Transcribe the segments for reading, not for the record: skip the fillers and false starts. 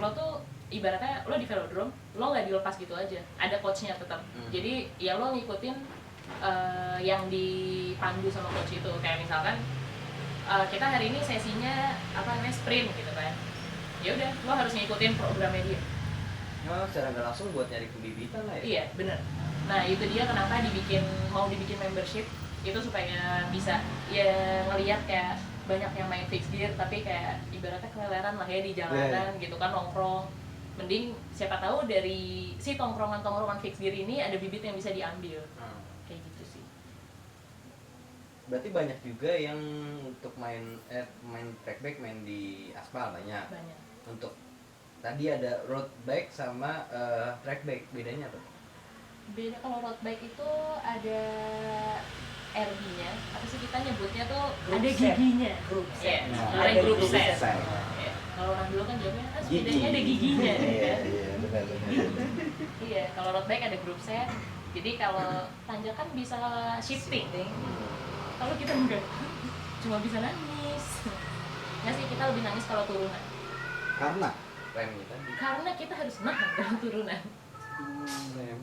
lo tuh ibaratnya lo di velodrome, lo nggak dilepas gitu aja, ada coachnya tetap. Jadi ya lo ngikutin yang dipandu sama coach itu. Kayak misalkan kita hari ini sesinya sprint gitu kan, ya udah lo harus ngikutin programnya dia. Secara nggak langsung buat nyari kebibitan lah ya. Iya bener. Nah itu dia kenapa mau dibikin membership itu, supaya bisa ya ngelihat kayak banyak yang main fixed gear tapi kayak ibaratnya keleleran lah ya di jalanan gitu kan, nongkrong. Mending siapa tahu dari si tongkrongan fixed gear ini ada bibit yang bisa diambil. Kayak gitu sih. Berarti banyak juga yang untuk main track bike, main di aspal banyak. Untuk tadi ada road bike sama track bike, bedanya apa? Beda, kalau road bike itu ada RB-nya, apa sih kita nyebutnya tuh group ada set. giginya. Group set. set. Ada group set. Ya. Kalau orang dulu kan jawabnya sepedanya ada giginya. Iya, Kan? benar. Iya, kalau road bike ada group set. Jadi kalau tanjakan bisa shifting. Kalau kita enggak, cuma bisa nangis. Nggak sih, kita lebih nangis kalau turunan. Karena Remnya tadi. Karena kita harus nahan dalam turunan. Rem.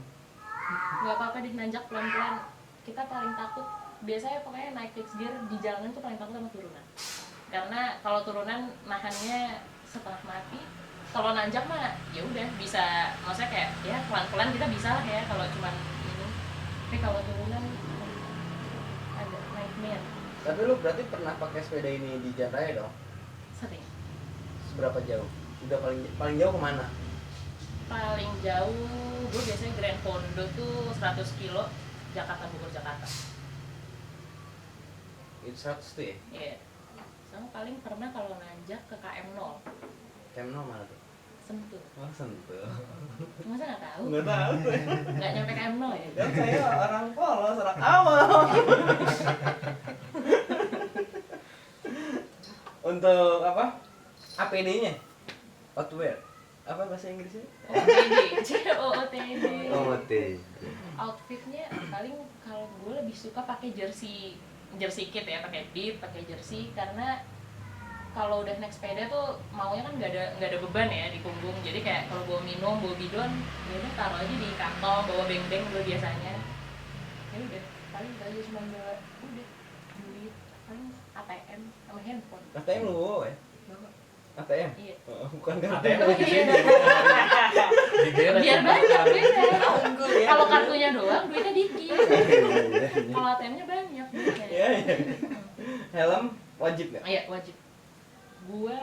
Nggak apa-apa deh nanjak pelan-pelan. Kita paling takut biasanya pokoknya naik fixed gear di jalanan tuh paling takut sama turunan. Karena kalau turunan nahannya setengah mati. Kalau nanjak mah ya udah bisa, maksudnya kayak ya pelan-pelan kita bisa lah ya kalau cuman ini. Tapi kalau turunan ada nightmare. Tapi lu berarti pernah pakai sepeda ini di jalan raya dong? Sering. Seberapa jauh? Udah paling jauh kemana? Paling jauh gue biasanya Grand Pondo tuh 100 kilo, Jakarta Bogor Jakarta. Itu 100 tuh ya? Iya. Sama paling pernah kalau nanjak ke KM0. KM0 mana tuh? Sentul. Oh, Sentul. Masa nggak tahu? Nggak tahu. Nggak nyampe KM0 ya? Kan saya orang polos, orang awam. Untuk apa? APD-nya? Outwear. Apa bahasa Inggrisnya? OOTD. COOTD. OOT. Outfitnya paling kalau gue lebih suka pakai jersey kit ya, pakai bib, pakai jersey, karena kalau udah naik sepeda tuh maunya kan nggak ada beban ya di punggung. Jadi kayak kalau bawa minum, bawa bidon, ya udah taruh aja di kantong, bawa beng-beng dulu biasanya. Ya udah, paling aja cuma bawa udah duit, paling ATM sama handphone. ATM lu bawa ya? Bawa. ATM? Iya. Oh, bukan kan? ATM Oh, iya. Biar banyak beda. Kalau kartunya doang, duitnya dikit. Kalau ATM-nya banyak duitnya. Iya, iya. Helm wajib nggak? Iya, wajib. Gue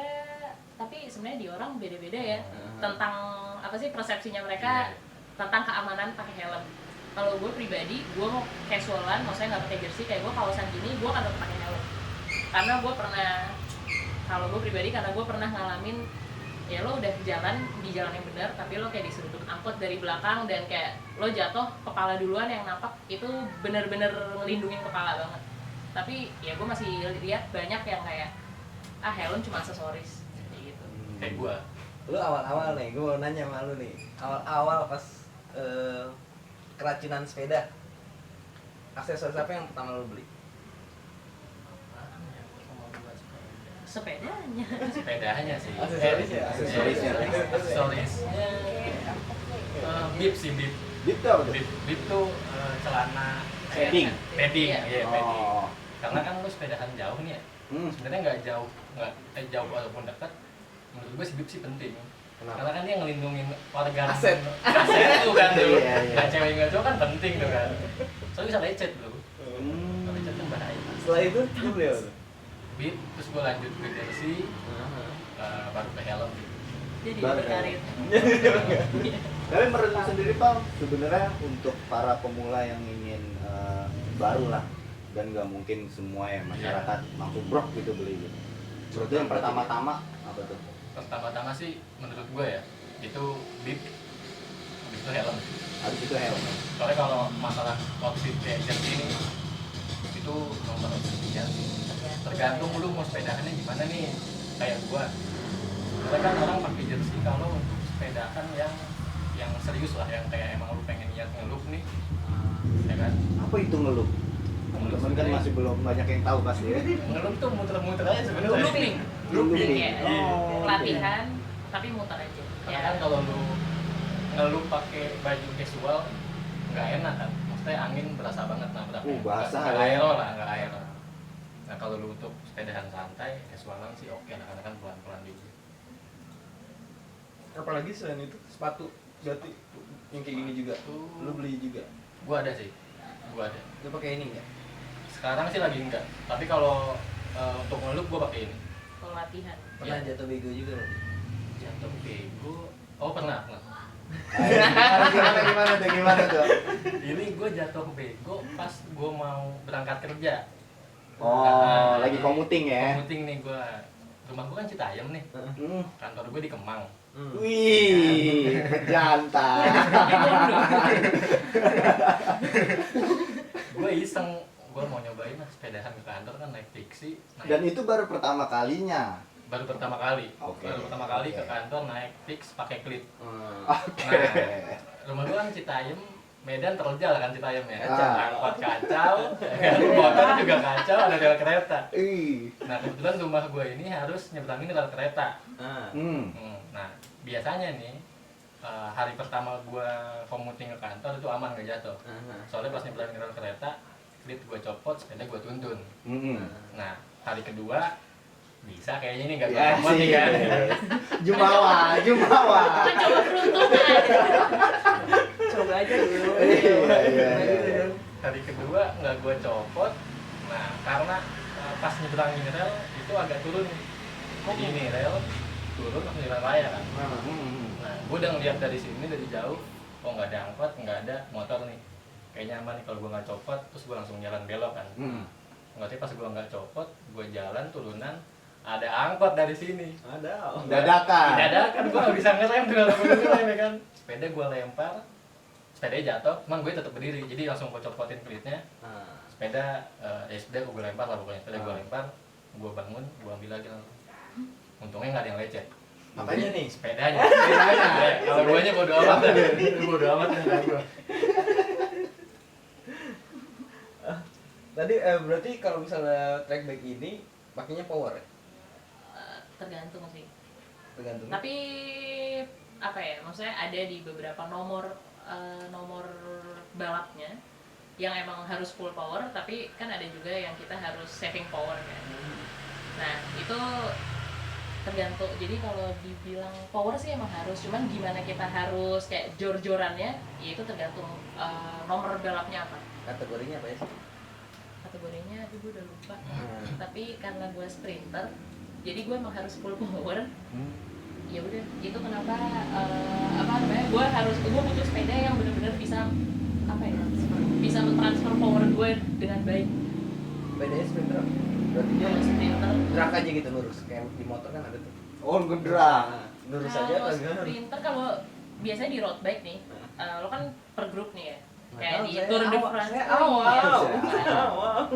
tapi sebenarnya di orang beda-beda ya tentang apa sih persepsinya mereka tentang keamanan pakai helm. Kalau gue pribadi, gue mau casualan, maksudnya nggak pakai jersey, kayak gue kawasan gini, gue kan tetap pakai helm. Karena gue pernah, kalau gue pribadi karena gue pernah ngalamin ya lo udah jalan di jalan yang benar, tapi lo kayak diseruduk angkot dari belakang dan kayak lo jatuh kepala duluan, yang nampak itu bener-bener ngelindungin kepala banget. Tapi ya gue masih lihat banyak yang kayak helm cuma aksesoris kayak gitu. Kayak gua. Lu awal-awal nih, gue mau nanya sama lu nih. Awal-awal pas kerajinan sepeda, aksesoris apa yang pertama lu beli? Sepedanya. Sepedanya sih. Aksesorisnya. Aksesoris. Bib sih, bib. Bib tuh apa tuh? Bib tuh celana Padding. padding, Iya. iya padding. Oh. Karena kan lu sepedahan jauh nih ya. Sebenarnya nggak jauh ataupun dekat. Menurut gue si bib sih penting. Kenapa? Karena kan dia ngelindungin organ Aset. tuh kan tuh. Iya, iya. Nggak cewek nggak cowok kan penting tuh kan. Soalnya bisa lecet bro. Kalau lecet kan bahaya. Setelah itu lu beli apa tuh? Bib, terus gue lanjut ke jersey, baru ke helm. Jadi Baru berkarir. Tapi menurut lu sendiri Pal, sebenarnya untuk para pemula yang ingin baru lah, dan nggak mungkin semua ya masyarakat langsung brok gitu beli gitu. Menurut lu yang pertama-tama apa tuh? Pertama-tama sih menurut gue ya, itu bib, habis itu helm. Harus itu helm. Soalnya kalau masalah outfit kayak jersey ini, itu nomor 3 sih. Tergantung lu mau sepedahannya gimana nih. Kayak gua, karena kan orang pakai jersey kalau untuk sepedahan yang serius lah, yang kayak emang lu pengen niat ngelup nih, ya kan? Apa itu ngelup? Teman-teman kan masih belum banyak yang tahu pasti ya. Ngelup tuh muter-muter aja sebenarnya. Looping. Looping. Ya. Oh, Latihan tapi muter aja. Karena kan kalau lu ngeluh pakai baju casual nggak enak kan, maksudnya angin berasa banget nabraknya. Basah nggak ya. aero lah, nggak aero. Nah kalau lu untuk sepedahan santai, casualan sih oke lah, karena kan pelan-pelan juga. Apalagi selain itu sepatu berarti yang kayak gini juga lu beli juga. Gua ada sih, gua ada. Lu pakai ini enggak? Sekarang sih lagi enggak, tapi kalau untuk ngeluh gua pakai ini. Kalau latihan. Pernah jatuh bego juga berarti? Jatuh bego, oh pernah. Gimana tuh? Ini gue jatuh bego pas gue mau berangkat kerja. Oh, lagi commuting ya? Commuting nih gue. Rumah gue kan Citayam nih. Kantor gue di Kemang. Wih, jantan. Gue iseng, gue mau nyobain lah sepedahan ke kantor kan naik taksi. Dan itu baru pertama kalinya. Baru pertama kali. Oke. Baru pertama kali ke Oke. kantor naik fix pakai klip. Oke. Nah, rumah gue kan Citayam, Medan terjal kan Citayam ya. Ah. Angkot kacau, motor juga kacau, ada rel kereta. Ih. Nah kebetulan rumah gue ini harus nyeberangin rel kereta. Nah biasanya nih hari pertama gue commuting ke kantor itu aman gak jatuh. Soalnya pas nyeberangin rel kereta, klip gue copot, sepeda gue tuntun. Nah hari kedua bisa kayaknya ini nggak Ya comot sih. nih kan. Jumawa. Kan coba peruntungan. Coba aja dulu. Iya. Hari kedua nggak gue copot. Nah karena pas nyeberangin rel itu agak turun. Jadi ini rel turun langsung jalan raya kan. Nah gue udah ngeliat dari sini dari jauh, oh nggak ada angkot, nggak ada motor nih. Kayaknya aman nih kalau gue nggak copot, terus gue langsung jalan belok kan. Nggak tahu pas gue nggak copot, gue jalan turunan, ada angkot dari sini. Ada. Dadakan. Gue nggak bisa ngerem tuh kalau gue ngerem ya kan. Sepeda gue lempar, sepedanya jatuh, cuman gue tetap berdiri, jadi langsung gue copotin klitnya. Sepeda, sepeda gue lempar lah pokoknya, sepeda gue lempar, gue bangun, gue ambil lagi langsung. Untungnya nggak ada yang lecet. Apanya nih? Sepedanya. Kalau guanya bodo amat dah. Bodo amat dah gue. Tadi berarti kalau misalnya track back ini pakainya power ya? Tergantung sih. Tergantung. Tapi apa ya? Maksudnya ada di beberapa nomor balapnya yang emang harus full power, tapi kan ada juga yang kita harus saving power kan. Nah itu tergantung. Jadi kalau dibilang power sih emang harus, cuman gimana kita harus kayak jor-jorannya, ya itu tergantung nomor balapnya apa. Kategorinya apa ya sih? Kategorinya aduh gue udah lupa. Tapi karena gue sprinter, jadi gue emang harus full power. Ya udah, itu kenapa gue butuh sepeda yang benar-benar bisa bisa mentransfer power gue dengan baik. Sepedanya sprinter. Berarti dia Kalau sprinter, gerak aja gitu lurus, kayak di motor kan ada tuh. Oh, gerak. Lurus aja kalau atau gimana? sprinter kalau biasanya di road bike nih, lo kan per grup nih ya. Kayak di Saya Tour de awal- France. saya awal.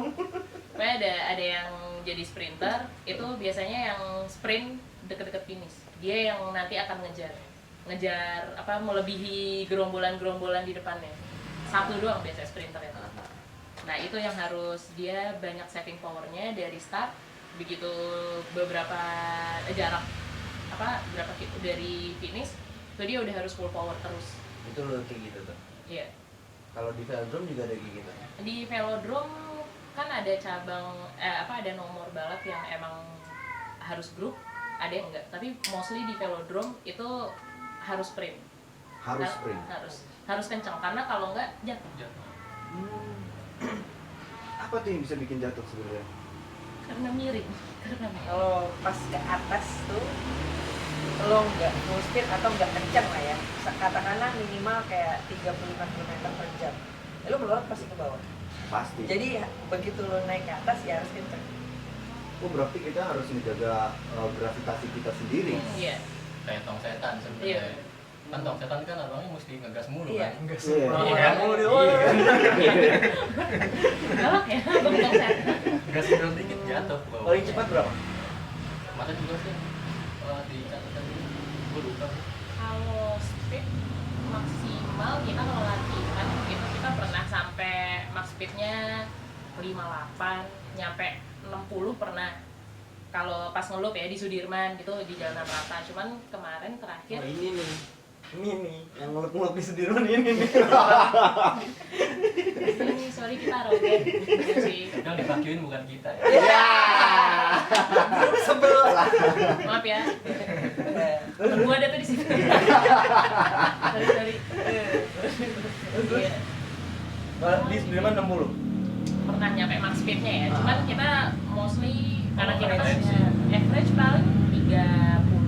Pokoknya ada yang jadi sprinter, itu biasanya yang sprint deket-deket finish. Dia yang nanti akan ngejar melebihi gerombolan-gerombolan di depannya. Satu doang biasanya sprinter itu. Nah itu yang harus dia banyak saving powernya dari start, begitu beberapa jarak dari finish, itu dia udah harus full power terus. Itu lo kayak gitu tuh. Iya. Kalau di velodrome juga ada kayak gitu. Di velodrome kan ada cabang ada nomor balap yang emang harus grup, ada yang enggak. Tapi mostly di velodrome itu harus sprint. Harus sprint. Harus kencang karena kalau enggak jatuh. Apa tuh yang bisa bikin jatuh sebenarnya? Karena miring. Kalau pas ke atas tuh lo nggak full speed atau nggak kencang lah ya, katakanlah minimal kayak 35 km per jam, lo melorot pasti ke bawah. Pasti. Jadi begitu lo naik ke atas ya harus kencang. Oh, berarti kita harus menjaga gravitasi kita sendiri. Iya. Kayak tong setan sebenarnya. Iya. Kan tong setan kan orangnya mesti ngegas mulu Iya. kan. Ngegas Iya. Iya kan? Galak ya, bentuk set. Ngegas mundur dikit jatuh ke bawah. Paling cepat berapa? Kemarin juga sih di catatan ini gue lupa. Kalau speed maksimal kita kalau latihan itu kita pernah sampai max speednya 58, nyampe 60 pernah. kalau pas ngelup ya di Sudirman gitu di jalanan rata. Cuman kemarin terakhir Oh, ini nih yang ngeluk-ngeluk di Sudirman ini nih. ini sorry kita arogan gitu sih. Yang dipakiin bukan kita ya. Ya. Sebelah. Maaf ya. Temen gua ada tuh di sini. Sorry. Iya. Di Sudirman 60. Pernah nyampe max speednya ya. Cuman kita mostly karena kita kan Average. average paling 30.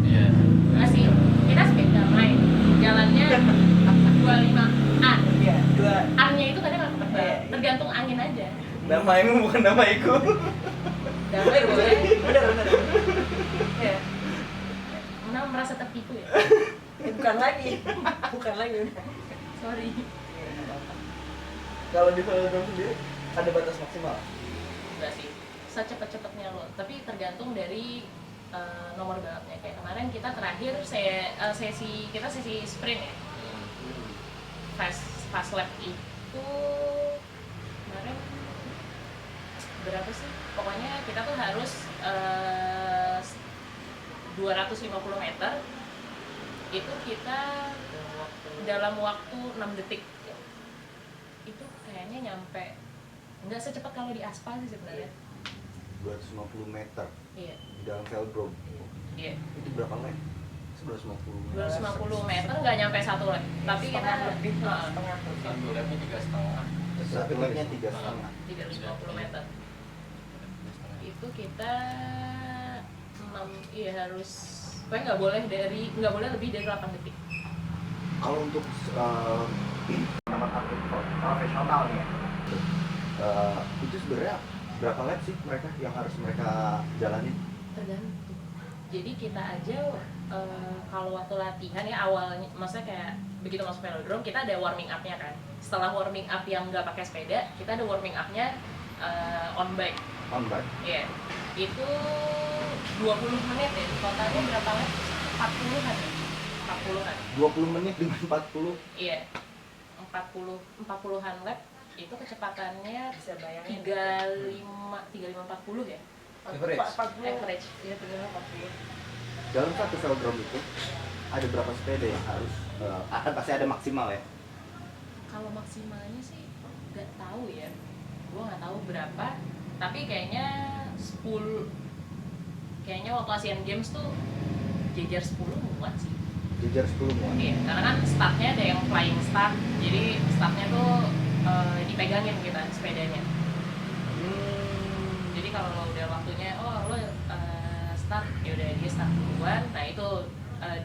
Iya. Enggak sih. Kita speed damai. Jalannya 25-an. Iya, 2. An-nya itu kadang nggak ketebak. Iya. Tergantung angin aja. Namaimu bukan namaiku. Damai boleh. Benar. Iya. Mana merasa tertipu ya? Bukan lagi udah. Sorry. Kalau di velodrome sendiri ada batas maksimal. Enggak sih. Secepat-cepatnya lo. Tapi tergantung dari nomor balapnya. Kayak kemarin kita terakhir sesi sprint ya. Fast lap itu kemarin berapa sih? Pokoknya kita tuh harus 250 meter itu kita dalam waktu 6 detik. Itu kayaknya nyampe nggak secepat kalau di aspal sih sebenarnya. 250 meter Iya. di dalam velodrome. Iya. Itu berapa lap? 250 meter. 250 meter nggak nyampe 1 lap. Tapi kita Setengah lebih, Heeh, setengah lebih. Satu lapnya 3,5. Satu lapnya 3,5. 350 meter. Itu kita harus pokoknya nggak boleh lebih dari 8 detik. Kalau untuk nomor atlet profesional nih ya, itu sebenarnya berapa lap sih mereka yang harus mereka jalanin? Tergantung. Jadi kita aja kalau waktu latihan ya awalnya, maksudnya kayak begitu masuk velodrome kita ada warming up-nya kan. Setelah warming up yang nggak pakai sepeda, kita ada warming up-nya on bike. On bike. Iya. Itu 20 menit ya. Totalnya berapa lap? 40-an ya. 40-an. 20 menit dengan 40. Iya. 40-an lap itu kecepatannya Bisa bayangin. 35-40 ya. Average. 40. Average. Iya, 40. Dalam satu velodrome itu ada berapa sepeda yang harus akan pasti ada maksimal ya? Kalau maksimalnya sih nggak tahu ya. Gua nggak tahu berapa. Tapi kayaknya 10. Kayaknya waktu Asian Games tuh jejer 10 muat sih. Jejer 10 muat. Iya, karena kan startnya ada yang flying start. Jadi startnya tuh dipegangin kita sepedanya. Jadi kalau lo udah waktunya, lo start, ya udah dia start duluan. Nah itu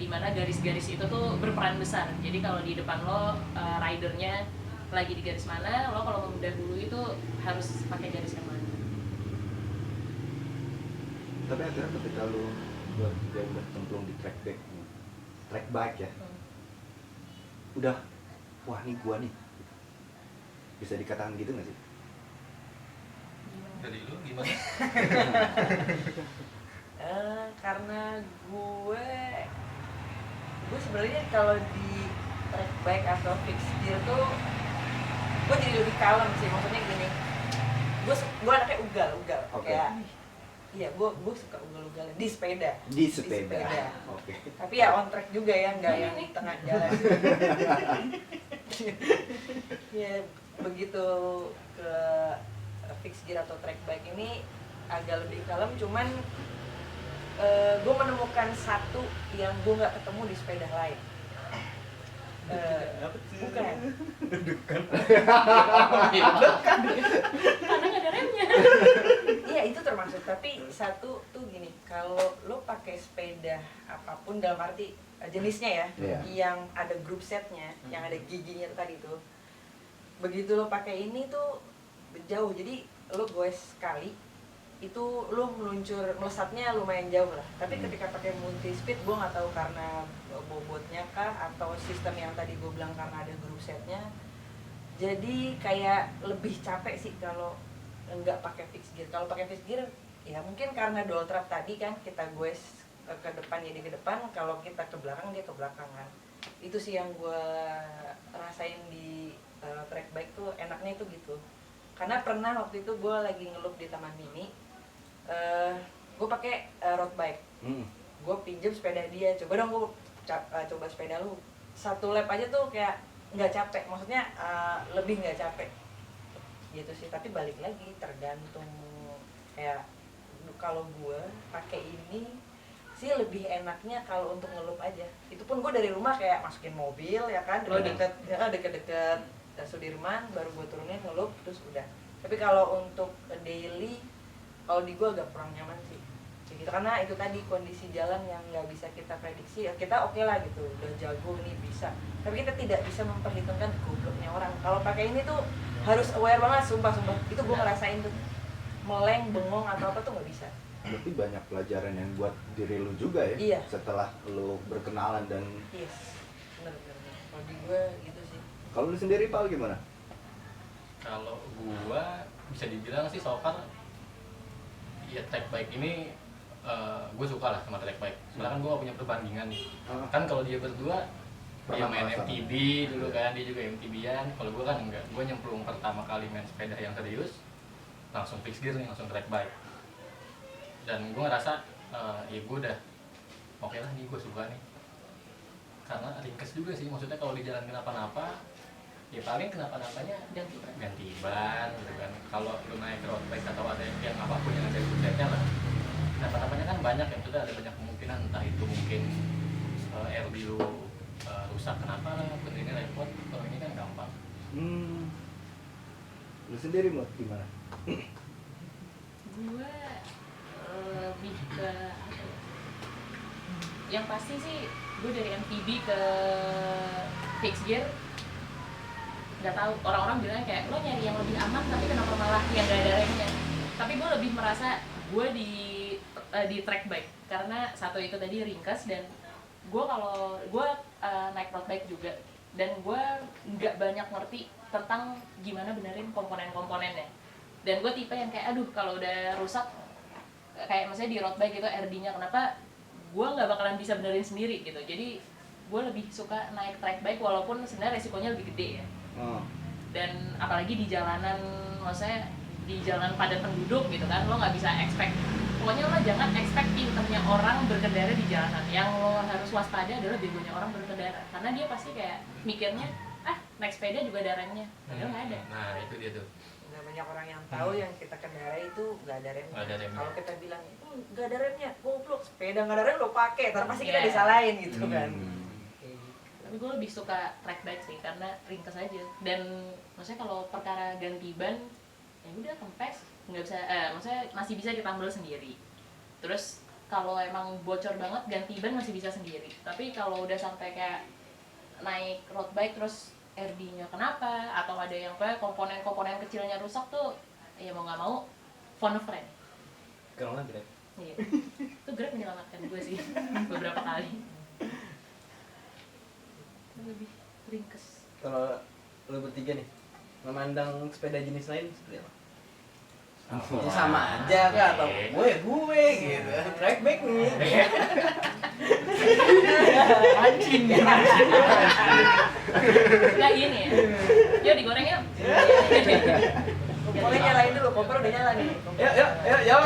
di mana garis-garis itu tuh berperan besar. Jadi kalau di depan lo ridernya lagi di garis mana, lo kalau mau dahulu itu harus pakai garis yang mana. Tapi akhirnya ketika lu udah cemplung di track bike ya, udah wah ini gua nih, bisa dikatakan gitu nggak sih? Dari lu gimana? Karena gue sebenarnya kalau di track bike atau fixed gear tuh gue jadi lebih kalem sih, maksudnya gini, gue anaknya ugal Oke. kayak iya gue suka ugal-ugal di sepeda. Di sepeda. Oke. Tapi ya on track juga ya, nggak yang di tengah jalan. Ya begitu ke fixed gear atau track bike ini agak lebih kalem, cuman gue menemukan satu yang gue nggak ketemu di sepeda lain. Bukan. Karena nggak ada remnya. Iya itu termasuk, tapi satu tuh gini, kalau lo pakai sepeda apapun dalam arti jenisnya ya, Iya. yang ada group setnya, yang ada giginya tuh tadi tuh, begitu lo pakai ini tuh jauh, jadi lo goes sekali itu lo melesatnya lumayan jauh lah. Tapi ketika pakai multi speed, gue nggak tahu karena bobotnya kah atau sistem yang tadi gue bilang karena ada group setnya, jadi kayak lebih capek sih kalau nggak pakai fixed gear. Kalau pakai fixed gear ya mungkin karena dual trap tadi kan, kita goes ke depan jadi ke depan, kalau kita ke belakang dia ke belakang kan. Itu sih yang gue rasain di track bike tuh, enaknya itu gitu. Karena pernah waktu itu gue lagi ngelup di Taman Mini, gue pakai road bike. Gue pinjem sepeda dia, coba dong gue coba sepeda lu 1 lap aja tuh kayak nggak capek, maksudnya lebih nggak capek gitu sih. Tapi balik lagi tergantung, kayak kalau gue pakai ini sih lebih enaknya kalau untuk ngelup aja. Itu pun gue dari rumah kayak masukin mobil ya kan, deket-deket Sudirman, baru gue turunin ngelup terus udah. Tapi kalau untuk daily, kalau di gue agak kurang nyaman sih gitu, karena itu tadi kondisi jalan yang nggak bisa kita prediksi. Ya, kita oke lah gitu, udah jago nih bisa, tapi kita tidak bisa memperhitungkan gobloknya orang. Kalau pakai ini tuh harus aware banget, sumpah itu gue ngerasain tuh meleng, bengong atau apa tuh nggak bisa. Berarti banyak pelajaran yang buat diri lu juga ya? Iya. Setelah lu berkenalan dan... Yes, bener. Kalau di gue gitu sih. Kalau lu sendiri, Pal, gimana? Kalau gua bisa dibilang sih so far ya track bike ini gue suka lah sama track bike. Soalnya kan gue gak punya perbandingan nih. Kan kalau dia berdua dia main MTB dulu kan, dia juga MTB-an. Kalau gue kan enggak, gue nyemplung pertama kali main sepeda yang serius langsung fixed gear nih, langsung track bike. Dan gue ngerasa ya gue udah oke lah nih, gue suka nih. Karena ringkes juga sih, maksudnya kalau di jalan kenapa-napa ya paling kenapa-napanya ganti ban gitu kan. Kalau lu naik road bike atau ada yang apapun yang ada di setnya lah, kenapa-napanya kan banyak ya, sudah ada banyak kemungkinan, entah itu mungkin RB lu rusak kenapa lah, bener ini repot. Kalau ini kan gampang. Lu sendiri mau gimana? Gue lebih ke apa ya? Yang pasti sih gue dari MTB ke fixed gear nggak tahu, orang-orang bilangnya kayak lo nyari yang lebih aman tapi kenapa malah yang gak ada remnya. Tapi gue lebih merasa gue di track bike karena satu itu tadi ringkas, dan gue kalau gue naik road bike juga, dan gue nggak banyak ngerti tentang gimana benerin komponen-komponennya. Dan gue tipe yang kayak aduh kalau udah rusak kayak misalnya di road bike itu RD-nya kenapa, gue nggak bakalan bisa benerin sendiri gitu. Jadi gue lebih suka naik track bike walaupun sebenarnya resikonya lebih gede ya. Dan apalagi di jalanan, maksudnya di jalan padat penduduk gitu kan, lo nggak bisa expect, pokoknya lo jangan expect pinternya orang berkendara di jalanan. Yang lo harus waspada adalah begonya orang berkendara, karena dia pasti kayak mikirnya naik sepeda juga ada remnya, padahal nggak ada. Nah itu dia tuh, Nggak banyak orang yang tahu yang kita kendarai itu nggak ada remnya. Nggak ada remnya. Kalau kita bilang nggak ada remnya, goblok, sepeda nggak ada rem lo pakai, ntar pasti kita Iya. disalahin gitu kan. Tapi gue lebih suka track bike sih karena ringkas aja, dan maksudnya kalau perkara ganti ban ya udah kempes, nggak bisa, maksudnya masih bisa ditambal sendiri. Terus kalau emang bocor banget ganti ban masih bisa sendiri. Tapi kalau udah sampai kayak naik road bike terus RD-nya kenapa atau ada yang kayak komponen-komponen kecilnya rusak tuh, ya mau nggak mau phone a friend. Kalau nggak Grab. Iya. Itu Grab menyelamatkan gue sih beberapa kali. Lebih ringkes. Kalau lo bertiga nih, memandang sepeda jenis lain seperti apa? Ya sama aja kan, atau gue gitu, track back nih. anjing. Nggak gini ya? Yuk digoreng yuk. Kompornya nyalain dulu, kompor udah nyala nih. Yuk.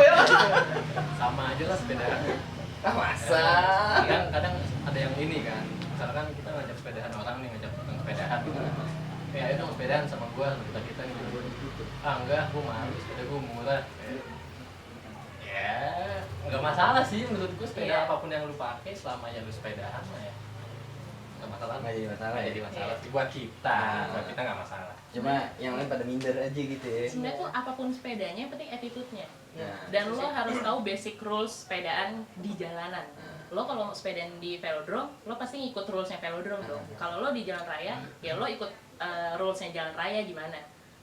Sama aja lah sepedaan. Ah masa? Kadang ada yang ini kan, misalkan kita ngajak sepedahan orang nih, ngajak tukang sepedahan gitu. Ya ayo dong sepedahan sama gua, kita nih gitu. Enggak, gua malu, sepeda gua murah. Ya, nggak masalah sih menurut gua, sepeda Iya. apapun yang lu pakai selama ya lu sepedahan lah ya. Nggak masalah. Nggak jadi masalah Nggak ya? jadi masalah sih buat kita nggak masalah. Cuma yang lain pada minder aja gitu ya. Sebenarnya tuh apapun sepedanya, yang penting attitude-nya. Nah, Dan lo harus tahu basic rules sepedaan di jalanan. Lo kalau sepedaan di velodrome, lo pasti ngikut rules-nya velodrome dong. Kalau lo di jalan raya, ya lo ikut rules-nya jalan raya gimana.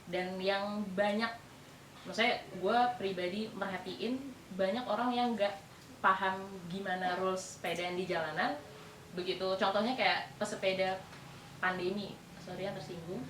Dan yang banyak, maksudnya gue pribadi merhatiin banyak orang yang nggak paham gimana rules sepedaan di jalanan. Begitu contohnya kayak pesepeda pandemi, sorry ya tersinggung.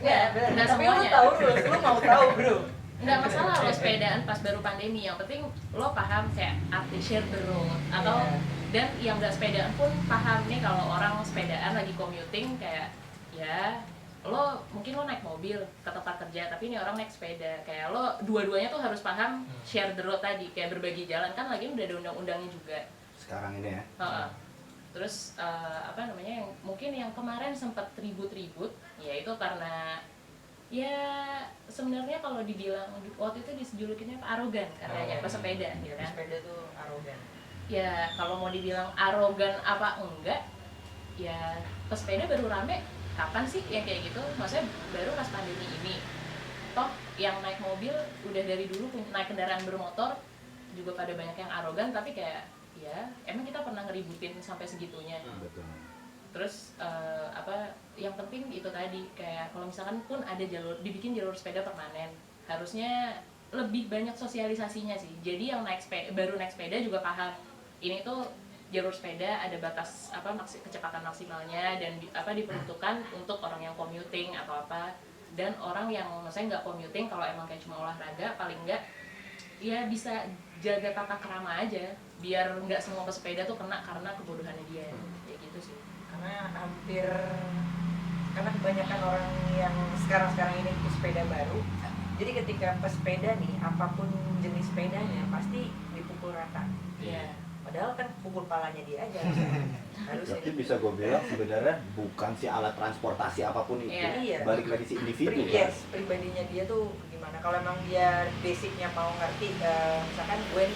Ya, Nggak tapi lu semuanya. tahu dulu, lu mau tahu bro. Nggak masalah lo sepedaan pas baru pandemi, yang penting lo paham kayak arti share the road atau dan yang nggak sepedaan pun paham nih kalau orang sepedaan lagi commuting kayak ya lo mungkin lo naik mobil ke tempat kerja tapi ini orang naik sepeda, kayak lo dua-duanya tuh harus paham share the road tadi, kayak berbagi jalan kan, lagi udah ada undang-undangnya juga Sekarang ini ya. Terus apa namanya, yang mungkin yang kemarin sempat ribut-ribut ya itu karena ya sebenarnya kalau dibilang waktu itu dijulukinnya arogan katanya pesepeda gitu kan. Sepeda tuh arogan. Ya kalau mau dibilang arogan apa enggak, ya pesepeda baru rame kapan sih yang kayak gitu, maksudnya baru pas pandemi ini. Toh yang naik mobil udah dari dulu naik kendaraan bermotor juga pada banyak yang arogan, tapi kayak ya emang kita pernah ngeributin sampai segitunya. Betul. Terus apa yang penting itu tadi, kayak kalau misalkan pun ada jalur, dibikin jalur sepeda permanen, harusnya lebih banyak sosialisasinya sih. Jadi yang baru naik sepeda juga paham ini tuh jalur sepeda ada batas apa kecepatan maksimalnya, dan diperuntukkan untuk orang yang commuting atau apa, dan orang yang maksudnya nggak commuting, kalau emang kayak cuma olahraga paling nggak ya bisa jaga tata krama aja, biar nggak semua pesepeda tuh kena karena kebodohannya dia. Ya gitu sih. Karena kebanyakan orang yang sekarang ini pesepeda baru, jadi ketika pesepeda nih apapun jenis sepedanya pasti dipukul rata. Iya. Padahal kan pukul palanya dia aja harusnya. Berarti bisa gue bilang sebenarnya bukan si alat transportasi apapun itu, Iya. balik lagi si individu kan. Yes, pribadinya dia tuh gimana. Kalau emang dia basicnya mau ngerti, misalkan gue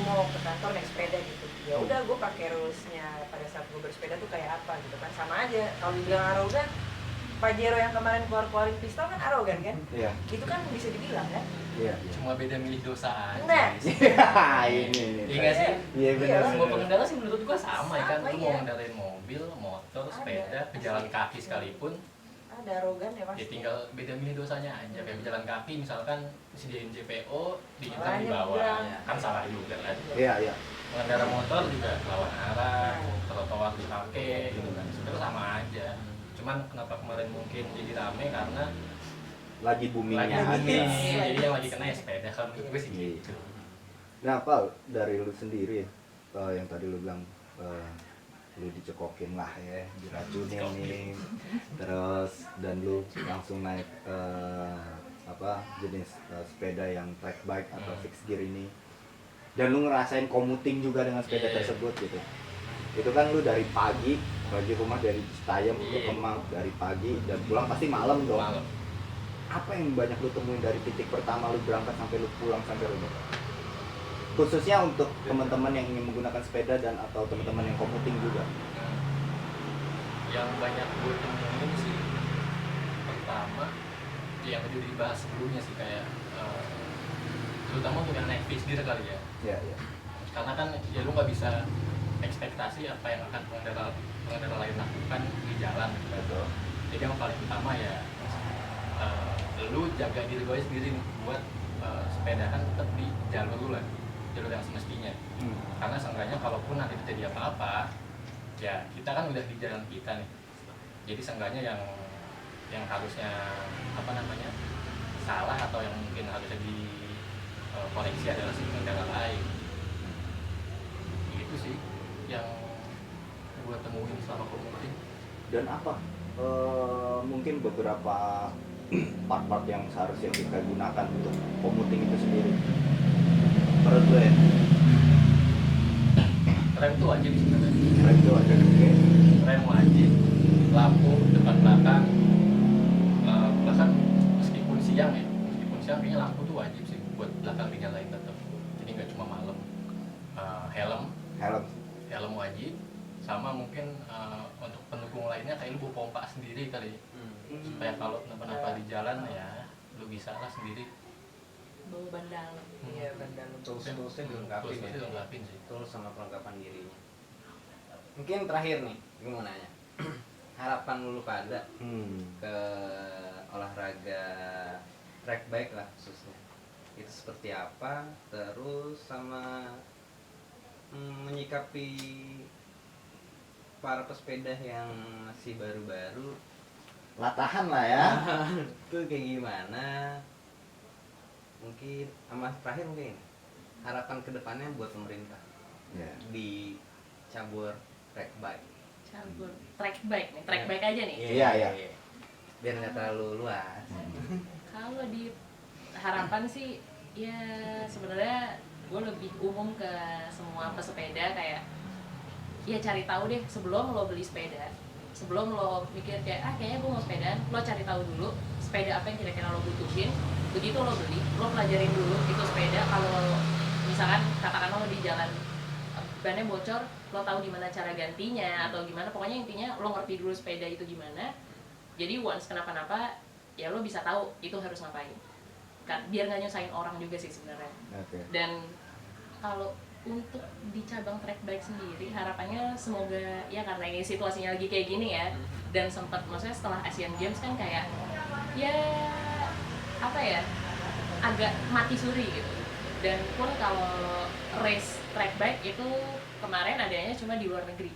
mau ke kantor naik sepeda gitu, ya udah gue pakai rulesnya pada saat gue bersepeda tuh kayak apa gitu kan, sama aja. Kalau dibilang arogan, Pajero yang kemarin keluarin pistol kan arogan kan? Iya. Itu kan bisa dibilang kan? Iya. Cuma beda milih dosa aja. Nah. Ini. Iya nggak sih? Iya benar. Semua pengendara sih menurut gua sama ya kan. Sama, Lu iya. mau ngendarain mobil, motor, sepeda, pejalan kaki sekalipun, Ada arogan ya ya pasti. tinggal beda milih dosanya aja. Kayak pejalan kaki misalkan disediain JPO, diintar di Salahnya bawah, juga. kan salah juga kan. Iya. Pengendara motor juga lawan arah, trotoar dipakai gitu kan. Sebenarnya sama aja. Cuman kenapa kemarin mungkin jadi rame karena Lagi boomingnya lagi aja. jadi yang lagi kena ya sepeda, kalau menurut gue sih gitu. Nah, Pal, dari lu sendiri yang tadi lu bilang lu dicekokin lah ya, diracunin nih, terus dan lu langsung naik jenis sepeda yang track bike atau fixed gear ini, dan lu ngerasain commuting juga dengan sepeda tersebut gitu. Itu kan lu dari pagi rumah dari Citayam ke Kemang, dari pagi dan pulang pasti malam dong. Malam. Apa yang banyak lu temuin dari titik pertama lu berangkat sampai lu pulang sampai rumah? Khususnya untuk teman-teman yang ingin menggunakan sepeda dan atau teman-teman yang commuting juga. Yang banyak gue temuin sih, pertama yang udah dibahas sebelumnya sih, kayak terutama untuk yang naik fixed gear kali ya. Iya. Karena kan ya lu nggak bisa ekspektasi apa yang akan pengendara lain lakukan di jalan gitu. Betul. Jadi yang paling utama ya lu jaga diri gue sendiri nih, buat sepedahan tetap di jalur lu lah, jalur yang semestinya. Karena seenggaknya kalaupun nanti terjadi apa-apa, ya kita kan udah di jalan kita nih. Jadi seenggaknya yang harusnya salah atau yang mungkin harusnya dikoreksi adalah si pengendara lain. Itu sih yang gue temuin selama commuting. Dan apa mungkin beberapa part-part yang seharusnya kita gunakan untuk commuting itu sendiri menurut gue ya? Rem itu wajib sebenarnya. Rem itu ada oke. Rem wajib, lampu depan belakang, bahkan meskipun siang kayaknya lampu tuh wajib sih buat belakang dinyalain tetap. Jadi nggak cuma malam. Helm wajib, sama mungkin untuk pendukung lainnya kayak lu bawa pompa sendiri kali, supaya kalau kenapa-napa di jalan ya lu bisa lah sendiri. Bawa ban dalam. Iya, ban dalam. Tools-toolsnya dilengkapi Terus pasti dilengkapin sih. Tools sama perlengkapan dirinya. Mungkin terakhir nih, gue mau nanya. Harapan lu pada ke olahraga track bike lah khususnya, itu seperti apa? Terus sama menyikapi para pesepeda yang masih baru-baru, latahan lah ya. itu kayak gimana? Mungkin sama terakhir mungkin harapan kedepannya buat pemerintah di cabur track bike. Cabur track bike nih, track bike aja nih. Iya. biar nggak terlalu luas. Kalau di harapan sih ya sebenarnya gue lebih umum ke semua pesepeda, kayak ya cari tahu deh sebelum lo beli sepeda, sebelum lo mikir kayak kayaknya gue mau sepedaan, lo cari tahu dulu sepeda apa yang kira-kira lo butuhin. Begitu lo beli, lo pelajarin dulu itu sepeda. Kalau misalkan katakanlah lo di jalan bannya bocor, lo tahu gimana cara gantinya atau gimana, pokoknya intinya lo ngerti dulu sepeda itu gimana. Jadi once kenapa-napa ya lo bisa tahu itu harus ngapain kan, biar nggak nyusahin orang juga sih sebenarnya. Oke. Dan kalau untuk di cabang track bike sendiri harapannya semoga ya, karena ini situasinya lagi kayak gini ya, dan sempat maksudnya setelah Asian Games kan kayak ya apa ya, agak mati suri gitu. Dan pun kalau race track bike itu kemarin adanya cuma di luar negeri,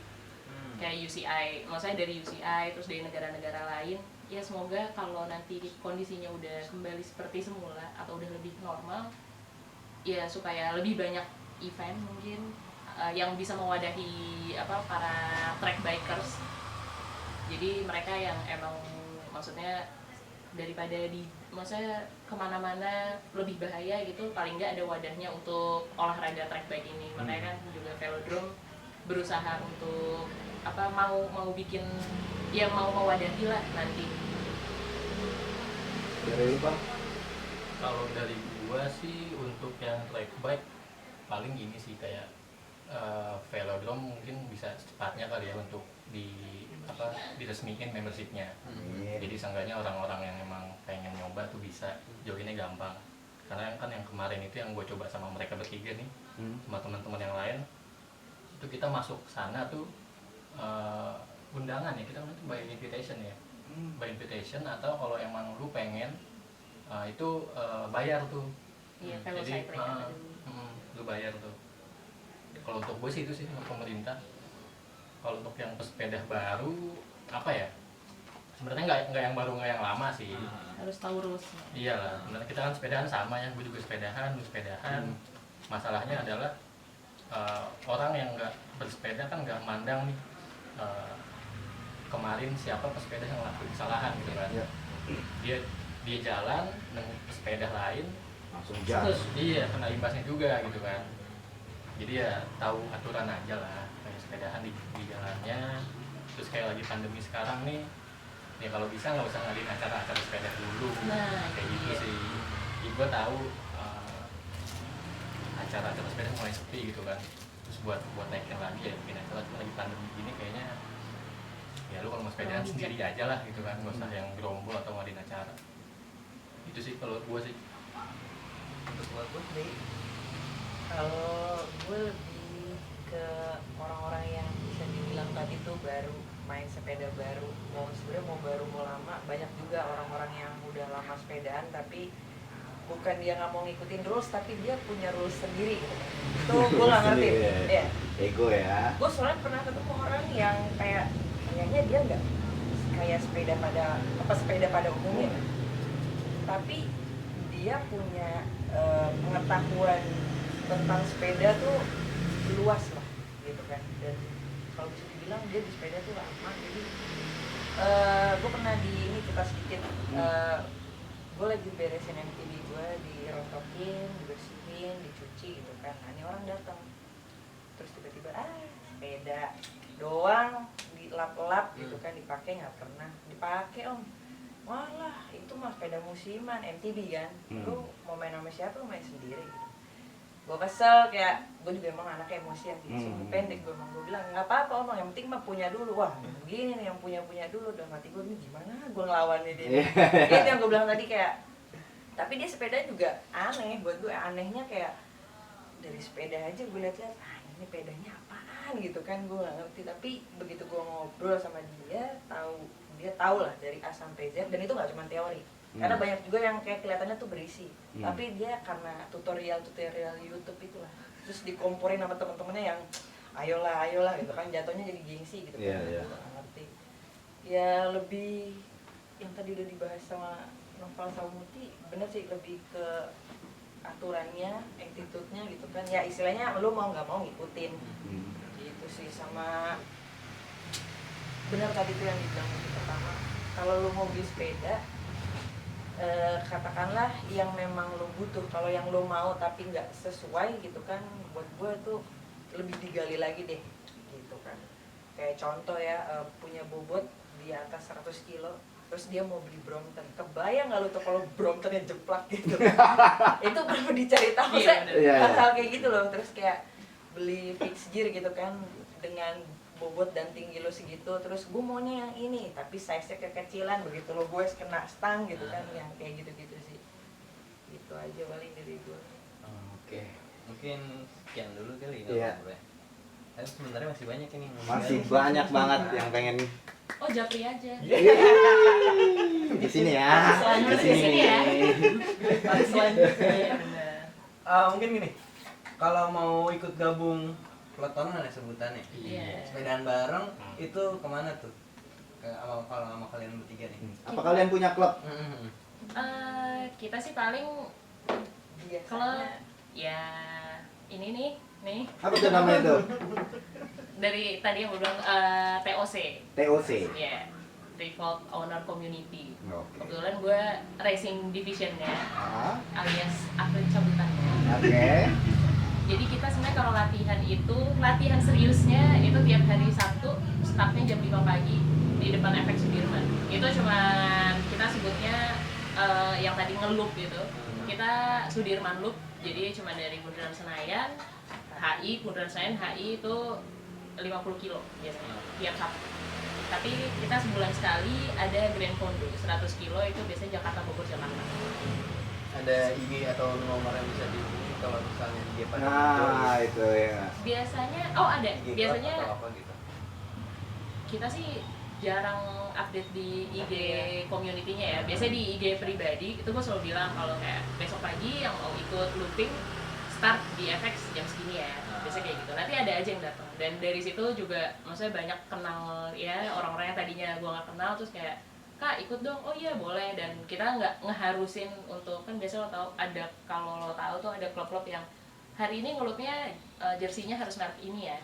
kayak UCI, maksudnya dari UCI terus dari negara-negara lain. Ya semoga kalau nanti kondisinya udah kembali seperti semula atau udah lebih normal, ya supaya lebih banyak event mungkin yang bisa mewadahi para track bikers. Jadi mereka yang emang maksudnya daripada maksudnya kemana-mana lebih bahaya gitu, paling nggak ada wadahnya untuk olahraga track bike ini. Makanya kan juga Velodrome berusaha untuk mau bikin ya, mau mewadahi lah nanti. Dari lu Bang? Kalau dari gua sih untuk yang track bike paling gini sih, kayak Velodrome mungkin bisa secepatnya kali ya untuk diresmiin membershipnya. Jadi seenggaknya orang-orang yang emang pengen nyoba tuh bisa joinnya gampang. Karena kan yang kemarin itu yang gue coba sama mereka bertiga nih, sama teman-teman yang lain, itu kita masuk sana tuh undangan ya, kita nanti by invitation ya, by invitation, atau kalau emang lu pengen itu bayar tuh. Iya, Jadi velocipede lu bayar tuh. Kalau untuk gue sih itu sih untuk pemerintah. Kalau untuk yang pesepeda baru apa ya, sebenarnya nggak yang baru nggak yang lama sih. harus tahu rules. Iyalah, sebenarnya kita kan sepedaan sama ya, gue juga sepedahan, lu sepedahan. Masalahnya adalah orang yang nggak bersepeda kan nggak mandang nih kemarin siapa pesepeda yang ngelakuin kesalahan gitu kan. Dia jalan nemu pesepeda lain Langsung jas. iya, kena imbasnya juga gitu kan. Jadi ya tahu aturan aja lah, kayak sepedahan di jalannya. Terus kayak lagi pandemi sekarang nih, ya kalau bisa nggak usah ngadain acara-acara sepeda dulu. Nah, Kayak gitu sih. Ya, gue tahu acara-acara sepeda mulai sepi gitu kan. Terus buat naikin lagi ya bikin acara, cuma lagi pandemi gini kayaknya ya lu kalau mau sepedaan sendiri aja lah gitu kan, nggak usah yang gerombol atau ngadain acara. Itu sih kalau gue sih. Untuk gue sih, kalau gue lebih ke orang-orang yang bisa dibilang tadi tuh baru main sepeda baru, sebenarnya mau baru mau lama, banyak juga orang-orang yang udah lama sepedaan tapi bukan dia nggak mau ngikutin rules, tapi dia punya rules sendiri gitu. Itu gue nggak ngerti ya. Ego ya. Gue soalnya pernah ketemu orang yang kayaknya dia nggak kayak sepeda pada umumnya, tapi dia punya pengetahuan tentang sepeda tuh luas lah gitu kan. Dan kalau bisa dibilang dia di sepeda tuh lama. Jadi gue pernah ini cerita sedikit, gue lagi beresin MTB gue, dirontokin, dibersihin, dicuci gitu kan. Nah ini orang datang, terus tiba-tiba sepeda doang dilap-lap gitu kan, dipakai nggak pernah dipakai om. Walah itu mah sepeda musiman, MTB kan, lu mau main sama siapa, lu main sendiri gitu. Gue kesel, kayak gue juga emang anaknya emosian gitu, pendek gue emang. Gue bilang nggak apa-apa om, yang penting mah punya dulu. Wah begini nih, yang punya dulu. Dan mati gue, ini gimana gue ngelawannya dia. Itu yang gue bilang tadi, kayak tapi dia sepeda juga aneh buat gue. Anehnya kayak dari sepeda aja gue lihat-lihat, ini sepedanya apaan gitu kan, gue nggak ngerti. Tapi begitu gue ngobrol sama dia tahu lah dari A sampai Z. Dan itu nggak cuma teori, karena banyak juga yang kayak kelihatannya tuh berisi, tapi dia karena tutorial YouTube itulah, terus dikomporin sama temen-temennya yang ayolah gitu kan, jatuhnya jadi gengsi gitu kan. Gue nggak ngerti ya. Lebih yang tadi udah dibahas sama Noval sama Muti, bener sih, lebih ke aturannya, attitude-nya gitu kan ya, istilahnya lu mau nggak mau ngikutin gitu sih. Sama benar tadi tuh yang dibilang pertama, kalau lu mau beli sepeda, katakanlah yang memang lo butuh. Kalau yang lo mau tapi nggak sesuai gitu kan, buat gue tuh lebih digali lagi deh gitu kan. Kayak contoh ya, punya bobot di atas 100 kilo, terus dia mau beli Brompton. Kebayang nggak lo tuh kalau Bromptonnya jeplak gitu? Itu perlu dicari tahu. Hal-hal kayak gitu loh. Terus kayak beli fixed gear gitu kan, dengan bobot dan tinggi lo segitu, terus gue maunya yang ini tapi size-nya kekecilan, begitu lo gue kena stang gitu kan, yang kayak gitu-gitu sih. Gitu aja paling dari gue. Oke, mungkin sekian dulu kali Iya. Tapi sebenarnya masih banyak ini. Masih banyak banget yang pengen Oh, Japri aja. di sini ya. Di sini ya. Selanjutnya. Iya benar. Mungkin gini, kalau mau ikut gabung pelotonan ya sebutannya, Iya. sepedaan bareng itu kemana tuh? Kalau sama kalian bertiga nih. Apa kalian punya klub? Kita sih paling kalau Biasanya ya ini nih Apa tuh namanya tuh? dari tadi yang gue bilang TOC. TOC. Ya, Revolt Owner Community. Oke. Kebetulan gue racing divisionnya, Ah, alias atlet cabutannya. Oke. Jadi kita sebenarnya kalau latihan seriusnya itu tiap hari Sabtu, startnya jam 5 pagi di depan FX Sudirman. Itu cuma kita sebutnya yang tadi ngeloop gitu. Kita Sudirman Loop, jadi cuma dari Bundaran Senayan, HI, Bundaran Senayan, HI itu 50 kilo biasanya tiap Sabtu. Tapi kita sebulan sekali ada Grand Fondo 100 kilo, itu biasanya Jakarta Bogor Jakarta. Ada IG atau nomor yang bisa dihubungi kalau misalnya IG pada Nah, itu ya. Biasanya ada. IG Biasanya atau apa gitu. kita sih jarang update di IG community-nya ya. Biasanya di IG pribadi itu gue selalu bilang kalau kayak besok pagi yang mau ikut looping start di FX jam segini ya. Biasanya kayak gitu. Nanti ada aja yang datang. Dan dari situ juga maksudnya banyak kenal ya orang-orang yang tadinya gue nggak kenal, terus kayak Kak ikut dong, oh iya boleh. Dan kita nggak ngeharusin untuk, kan biasanya lo tahu ada, kalau lo tahu tuh ada klub-klub yang hari ini ngelupnya jersinya harus merek ini ya.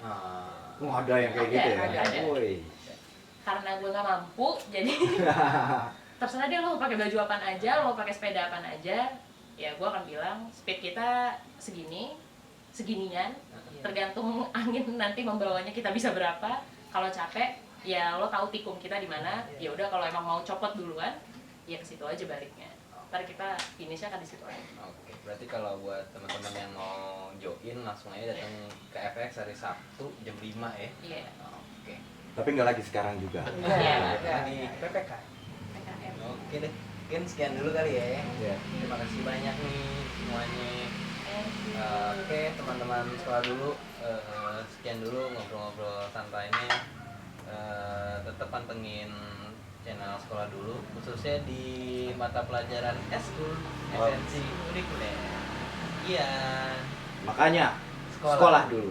Wah, ada yang kayak gitu ya. Ada. Woi. Karena gue nggak mampu, jadi terserah deh lo mau pakai baju apaan aja, lo pakai sepeda apaan aja. Ya gue akan bilang speed kita seginian, tergantung angin nanti membawanya kita bisa berapa. Kalau capek ya lo tahu tikung kita di mana. Ya udah, kalau emang mau copot duluan ya ke situ aja baliknya. Ntar kita finishnya kan di situ aja. Oke, berarti kalau buat teman-teman yang mau join langsung aja datang ke FX hari Sabtu jam 5 ya. Iya. Oke. Tapi nggak lagi sekarang juga. Iya. Lagi PPK. PKM. Oke deh. Mungkin sekian dulu kali ya. Ya. Terima kasih banyak nih semuanya. Oke, teman-teman sekolah dulu. Sekian dulu ngobrol-ngobrol santainya. Tetap pantengin channel sekolah dulu, khususnya di mata pelajaran eskul esensi kurikuler. Iya. Makanya Sekolah. sekolah dulu.